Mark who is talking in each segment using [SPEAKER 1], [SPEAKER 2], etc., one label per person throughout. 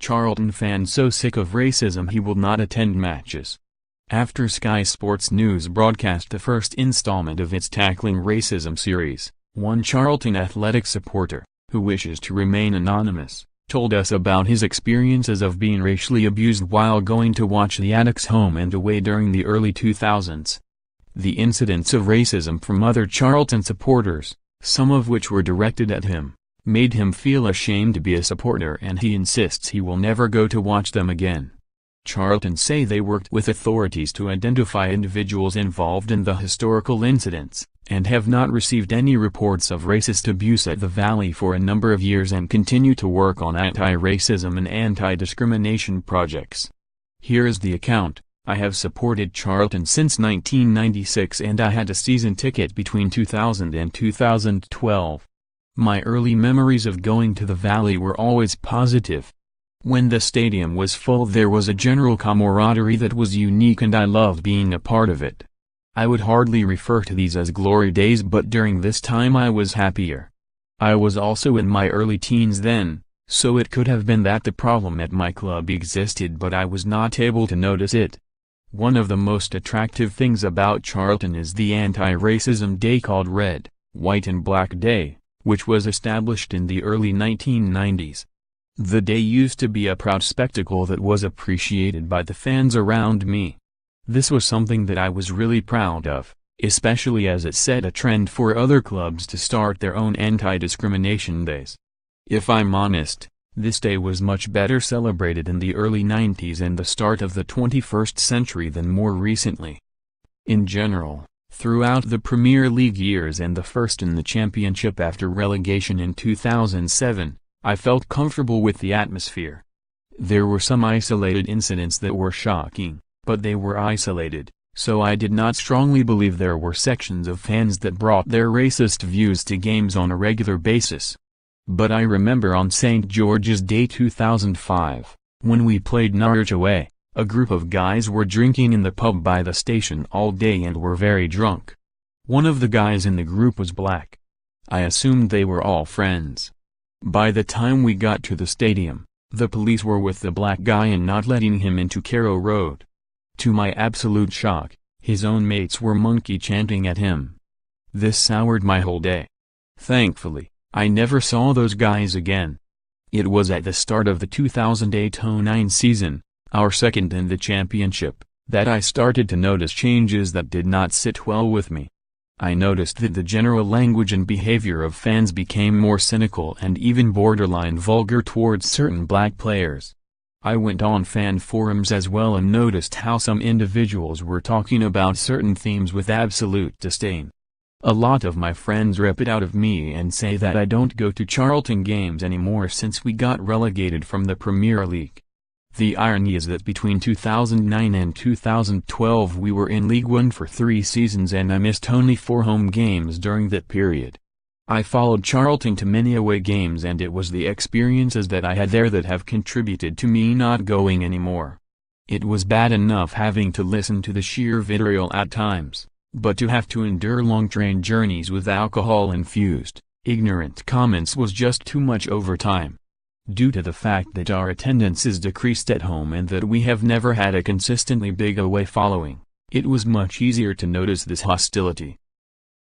[SPEAKER 1] Charlton fan so sick of racism he will not attend matches. After Sky Sports News broadcast the first installment of its Tackling Racism series, one Charlton Athletic supporter, who wishes to remain anonymous, told us about his experiences of being racially abused while going to watch the Addicks home and away during the early 2000s. The incidents of racism from other Charlton supporters, some of which were directed at him, made him feel ashamed to be a supporter, and he insists he will never go to watch them again. Charlton say they worked with authorities to identify individuals involved in the historical incidents, and have not received any reports of racist abuse at the Valley for a number of years and continue to work on anti-racism and anti-discrimination projects. Here is the account. I have supported Charlton since 1996 and I had a season ticket between 2000 and 2012. My early memories of going to the Valley were always positive. When the stadium was full there was a general camaraderie that was unique and I loved being a part of it. I would hardly refer to these as glory days, but during this time I was happier. I was also in my early teens then, so it could have been that the problem at my club existed but I was not able to notice it. One of the most attractive things about Charlton is the anti-racism day called Red, White and Black Day, which was established in the early 1990s. The day used to be a proud spectacle that was appreciated by the fans around me. This was something that I was really proud of, especially as it set a trend for other clubs to start their own anti-discrimination days. If I'm honest, this day was much better celebrated in the early 90s and the start of the 21st century than more recently. In general, throughout the Premier League years and the first in the Championship after relegation in 2007, I felt comfortable with the atmosphere. There were some isolated incidents that were shocking, but they were isolated, so I did not strongly believe there were sections of fans that brought their racist views to games on a regular basis. But I remember on St. George's Day 2005, when we played Norwich away, a group of guys were drinking in the pub by the station all day and were very drunk. One of the guys in the group was black. I assumed they were all friends. By the time we got to the stadium, the police were with the black guy and not letting him into Carrow Road. To my absolute shock, his own mates were monkey chanting at him. This soured my whole day. Thankfully, I never saw those guys again. It was at the start of the 2008-09 season, our second in the championship, that I started to notice changes that did not sit well with me. I noticed that the general language and behavior of fans became more cynical and even borderline vulgar towards certain black players. I went on fan forums as well and noticed how some individuals were talking about certain themes with absolute disdain. A lot of my friends rip it out of me and say that I don't go to Charlton games anymore since we got relegated from the Premier League. The irony is that between 2009 and 2012 we were in League One for 3 seasons and I missed only 4 home games during that period. I followed Charlton to many away games and it was the experiences that I had there that have contributed to me not going anymore. It was bad enough having to listen to the sheer vitriol at times, but to have to endure long train journeys with alcohol-infused, ignorant comments was just too much over time. Due to the fact that our attendance is decreased at home and that we have never had a consistently big away following, it was much easier to notice this hostility.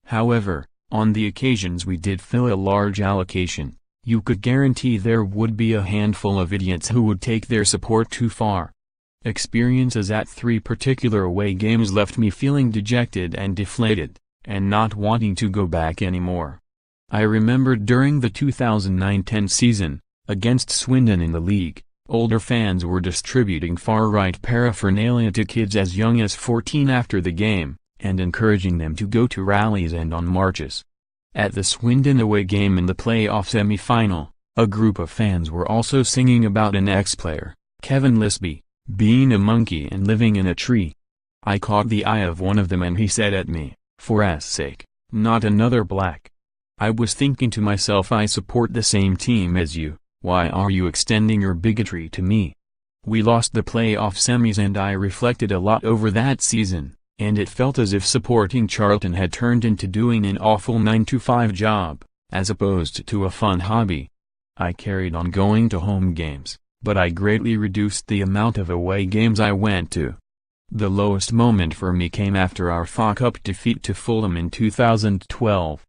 [SPEAKER 1] However, on the occasions we did fill a large allocation, you could guarantee there would be a handful of idiots who would take their support too far. Experiences at 3 particular away games left me feeling dejected and deflated, and not wanting to go back anymore. I remembered during the 2009-10 season, against Swindon in the league, older fans were distributing far-right paraphernalia to kids as young as 14 after the game, and encouraging them to go to rallies and on marches. At the Swindon away game in the playoff semi-final, a group of fans were also singing about an ex-player, Kevin Lisby, being a monkey and living in a tree. I caught the eye of one of them and he said at me, "For God's sake, not another black." I was thinking to myself, I support the same team as you, why are you extending your bigotry to me? We lost the playoff semis and I reflected a lot over that season, and it felt as if supporting Charlton had turned into doing an awful 9-to-5 job, as opposed to a fun hobby. I carried on going to home games, but I greatly reduced the amount of away games I went to. The lowest moment for me came after our FA Cup defeat to Fulham in 2012.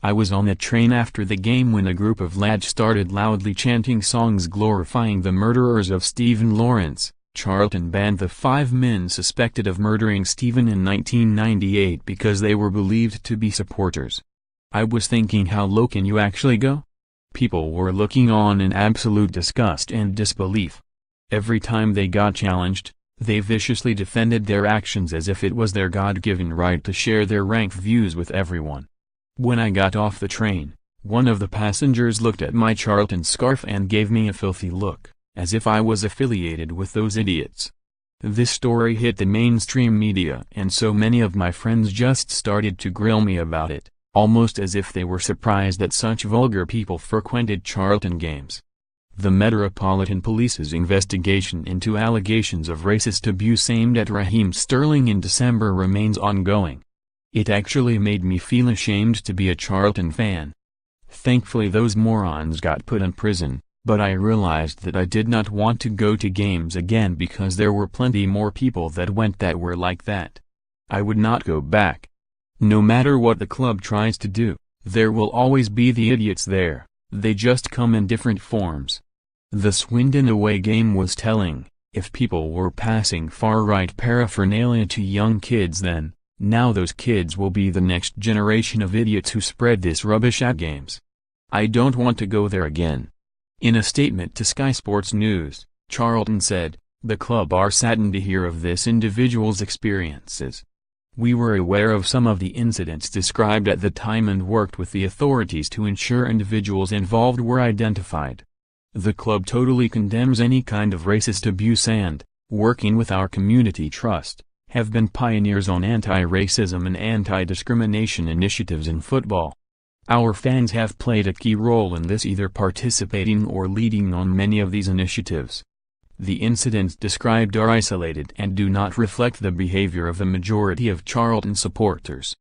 [SPEAKER 1] I was on the train after the game when a group of lads started loudly chanting songs glorifying the murderers of Stephen Lawrence. Charlton banned the 5 men suspected of murdering Stephen in 1998 because they were believed to be supporters. I was thinking, how low can you actually go? People were looking on in absolute disgust and disbelief. Every time they got challenged, they viciously defended their actions as if it was their God-given right to share their rank views with everyone. When I got off the train, one of the passengers looked at my Charlton scarf and gave me a filthy look, as if I was affiliated with those idiots. This story hit the mainstream media and so many of my friends just started to grill me about it, almost as if they were surprised that such vulgar people frequented Charlton games. The Metropolitan Police's investigation into allegations of racist abuse aimed at Raheem Sterling in December remains ongoing. It actually made me feel ashamed to be a Charlton fan. Thankfully those morons got put in prison, but I realized that I did not want to go to games again because there were plenty more people that went that were like that. I would not go back. No matter what the club tries to do, there will always be the idiots there. They just come in different forms. The Swindon away game was telling. If people were passing far-right paraphernalia to young kids then, now those kids will be the next generation of idiots who spread this rubbish at games. I don't want to go there again. In a statement to Sky Sports News, Charlton said, "The club are saddened to hear of this individual's experiences. We were aware of some of the incidents described at the time and worked with the authorities to ensure individuals involved were identified. The club totally condemns any kind of racist abuse and, working with our community trust, have been pioneers on anti-racism and anti-discrimination initiatives in football. Our fans have played a key role in this, either participating or leading on many of these initiatives. The incidents described are isolated and do not reflect the behavior of the majority of Charlton supporters.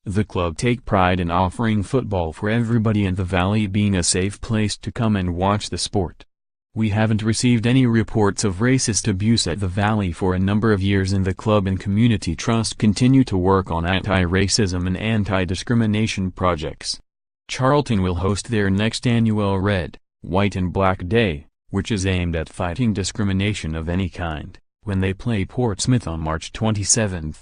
[SPEAKER 1] The club take pride in offering football for everybody and the Valley being a safe place to come and watch the sport. We haven't received any reports of racist abuse at the Valley for a number of years and the club and community trust continue to work on anti-racism and anti-discrimination projects. Charlton will host their next annual Red, White and Black Day, which is aimed at fighting discrimination of any kind, when they play Portsmouth on March 27.